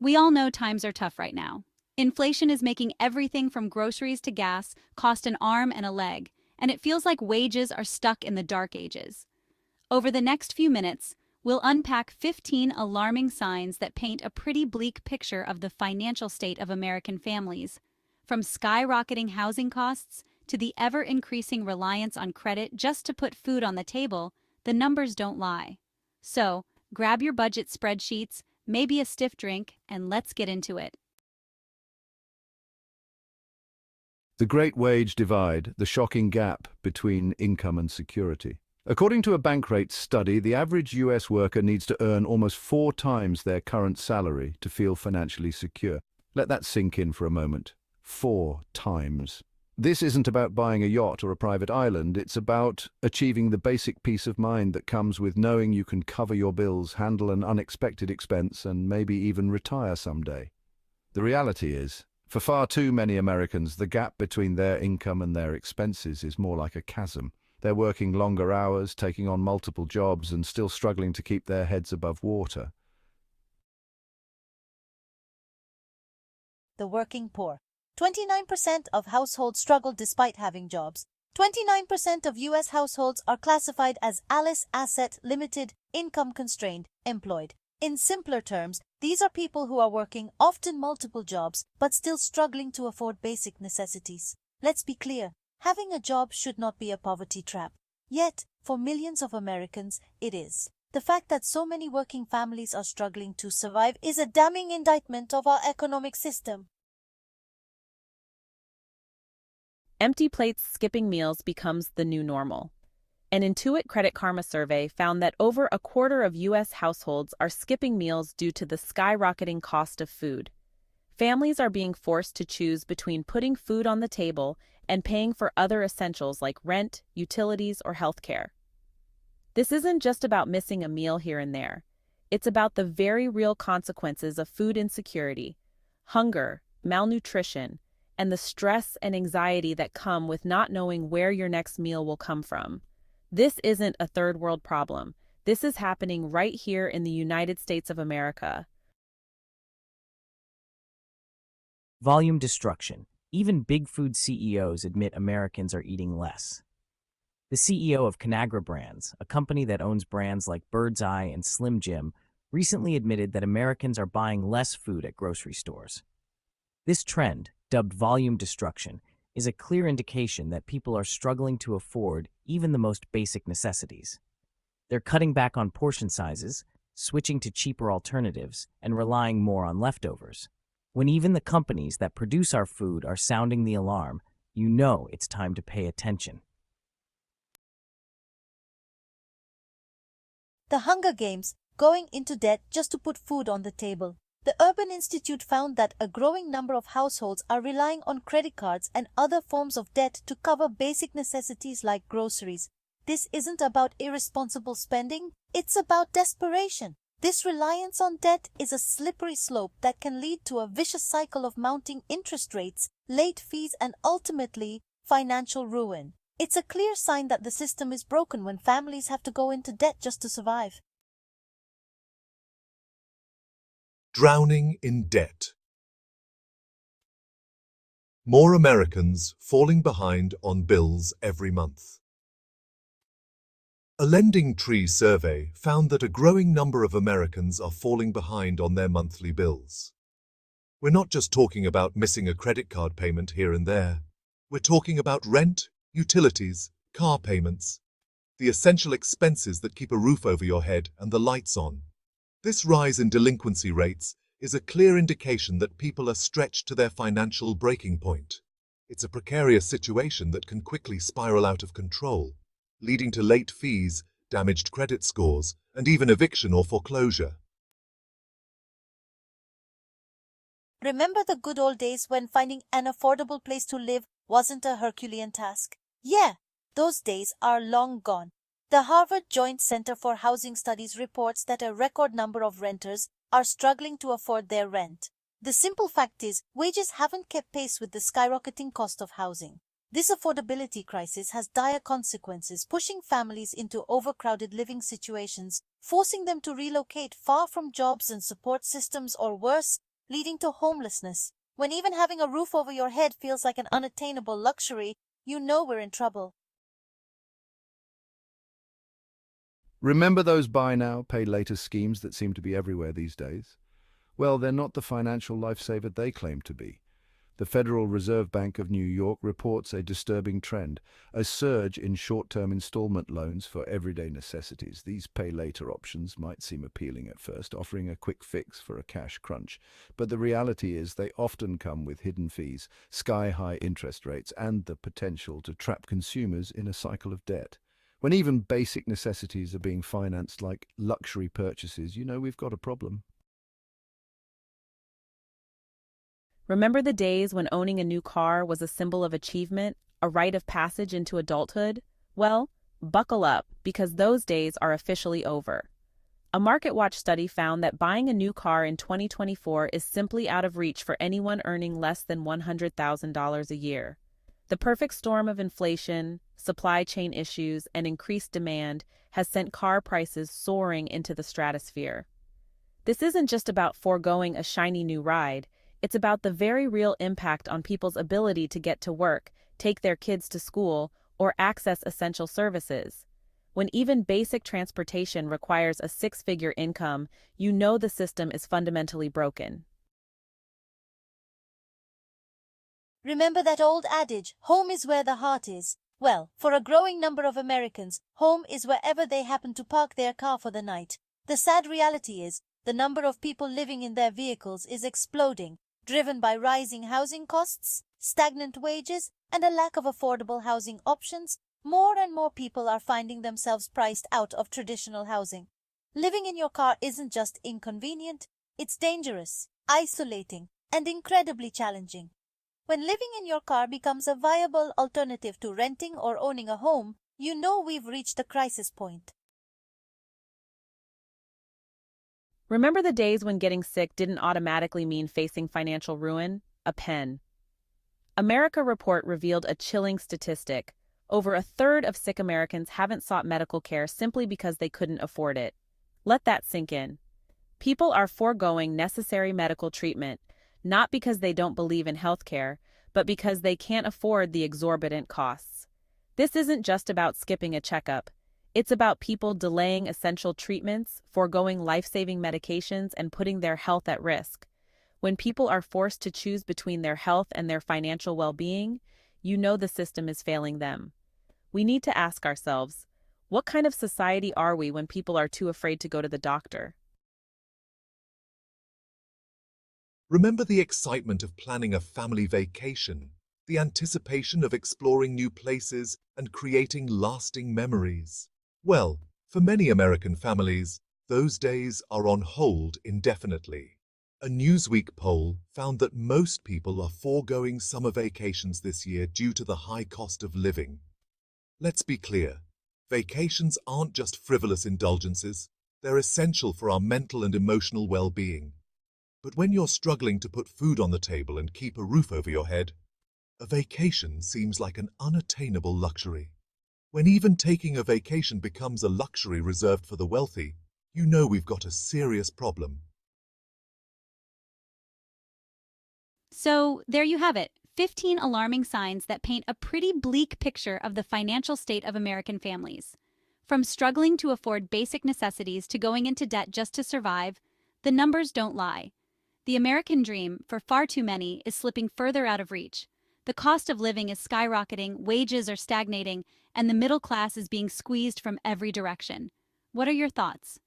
We all know times are tough right now. Inflation is making everything from groceries to gas cost an arm and a leg, and it feels like wages are stuck in the dark ages. Over the next few minutes, we'll unpack 15 alarming signs that paint a pretty bleak picture of the financial state of American families, from skyrocketing housing costs to the ever-increasing reliance on credit just to put food on the table. The numbers don't lie. So, grab your budget spreadsheets, maybe a stiff drink, and let's get into it. The Great Wage Divide, the shocking gap between income and security. According to a Bankrate study, the average US worker needs to earn almost 4 times their current salary to feel financially secure. Let that sink in for a moment. 4 times. This isn't about buying a yacht or a private island, it's about achieving the basic peace of mind that comes with knowing you can cover your bills, handle an unexpected expense, and maybe even retire someday. The reality is, for far too many Americans, the gap between their income and their expenses is more like a chasm. They're working longer hours, taking on multiple jobs, and still struggling to keep their heads above water. The working poor. 29% of households struggle despite having jobs. 29% of U.S. households are classified as ALICE asset limited, income constrained, employed. In simpler terms, these are people who are working often multiple jobs but still struggling to afford basic necessities. Let's be clear, having a job should not be a poverty trap. Yet, for millions of Americans, it is. The fact that so many working families are struggling to survive is a damning indictment of our economic system. Empty plates skipping meals becomes the new normal. An Intuit Credit Karma survey found that over a quarter of U.S. households are skipping meals due to the skyrocketing cost of food. Families are being forced to choose between putting food on the table and paying for other essentials like rent, utilities, or healthcare. This isn't just about missing a meal here and there. It's about the very real consequences of food insecurity, hunger, malnutrition, and the stress and anxiety that come with not knowing where your next meal will come from. This isn't a third world problem. This is happening right here in the United States of America. Volume destruction. Even big food CEOs admit Americans are eating less. The CEO of Conagra Brands, a company that owns brands like Bird's Eye and Slim Jim, recently admitted that Americans are buying less food at grocery stores. This trend, dubbed volume destruction, is a clear indication that people are struggling to afford even the most basic necessities. They're cutting back on portion sizes, switching to cheaper alternatives, and relying more on leftovers. When even the companies that produce our food are sounding the alarm, you know it's time to pay attention. The Hunger Games, going into debt just to put food on the table. The Urban Institute found that a growing number of households are relying on credit cards and other forms of debt to cover basic necessities like groceries. This isn't about irresponsible spending, it's about desperation. This reliance on debt is a slippery slope that can lead to a vicious cycle of mounting interest rates, late fees, and ultimately, financial ruin. It's a clear sign that the system is broken when families have to go into debt just to survive. Drowning in debt. More Americans falling behind on bills every month. A Lending Tree survey found that a growing number of Americans are falling behind on their monthly bills. We're not just talking about missing a credit card payment here and there. We're talking about rent, utilities, car payments, the essential expenses that keep a roof over your head and the lights on. This rise in delinquency rates is a clear indication that people are stretched to their financial breaking point. It's a precarious situation that can quickly spiral out of control, leading to late fees, damaged credit scores, and even eviction or foreclosure. Remember the good old days when finding an affordable place to live wasn't a Herculean task? Yeah, those days are long gone. The Harvard Joint Center for Housing Studies reports that a record number of renters are struggling to afford their rent. The simple fact is, wages haven't kept pace with the skyrocketing cost of housing. This affordability crisis has dire consequences, pushing families into overcrowded living situations, forcing them to relocate far from jobs and support systems, or worse, leading to homelessness. When even having a roof over your head feels like an unattainable luxury, you know we're in trouble. Remember those buy now, pay later schemes that seem to be everywhere these days? Well, they're not the financial lifesaver they claim to be. The Federal Reserve Bank of New York reports a disturbing trend, a surge in short-term installment loans for everyday necessities. These pay-later options might seem appealing at first, offering a quick fix for a cash crunch. But the reality is they often come with hidden fees, sky-high interest rates, and the potential to trap consumers in a cycle of debt. When even basic necessities are being financed like luxury purchases, you know we've got a problem. Remember the days when owning a new car was a symbol of achievement, a rite of passage into adulthood? Well, buckle up, because those days are officially over. A MarketWatch study found that buying a new car in 2024 is simply out of reach for anyone earning less than $100,000 a year. The perfect storm of inflation, supply chain issues, and increased demand has sent car prices soaring into the stratosphere. This isn't just about foregoing a shiny new ride. It's about the very real impact on people's ability to get to work, take their kids to school, or access essential services. When even basic transportation requires a six-figure income, you know the system is fundamentally broken. Remember that old adage, home is where the heart is? Well, for a growing number of Americans, home is wherever they happen to park their car for the night. The sad reality is, the number of people living in their vehicles is exploding, driven by rising housing costs, stagnant wages, and a lack of affordable housing options. More and more people are finding themselves priced out of traditional housing. Living in your car isn't just inconvenient, it's dangerous, isolating, and incredibly challenging. When living in your car becomes a viable alternative to renting or owning a home, you know we've reached a crisis point. Remember the days when getting sick didn't automatically mean facing financial ruin? A pen. America Report revealed a chilling statistic. Over a third of sick Americans haven't sought medical care simply because they couldn't afford it. Let that sink in. People are foregoing necessary medical treatment, not because they don't believe in healthcare, but because they can't afford the exorbitant costs. This isn't just about skipping a checkup. It's about people delaying essential treatments, foregoing life-saving medications, and putting their health at risk. When people are forced to choose between their health and their financial well-being, you know the system is failing them. We need to ask ourselves, what kind of society are we when people are too afraid to go to the doctor? Remember the excitement of planning a family vacation, the anticipation of exploring new places and creating lasting memories. Well, for many American families, those days are on hold indefinitely. A Newsweek poll found that most people are foregoing summer vacations this year due to the high cost of living. Let's be clear, vacations aren't just frivolous indulgences, they're essential for our mental and emotional well-being. But when you're struggling to put food on the table and keep a roof over your head, a vacation seems like an unattainable luxury. When even taking a vacation becomes a luxury reserved for the wealthy, you know we've got a serious problem. So, there you have it, 15 alarming signs that paint a pretty bleak picture of the financial state of American families. From struggling to afford basic necessities to going into debt just to survive, the numbers don't lie. The American dream, for far too many, is slipping further out of reach. The cost of living is skyrocketing, wages are stagnating, and the middle class is being squeezed from every direction. What are your thoughts?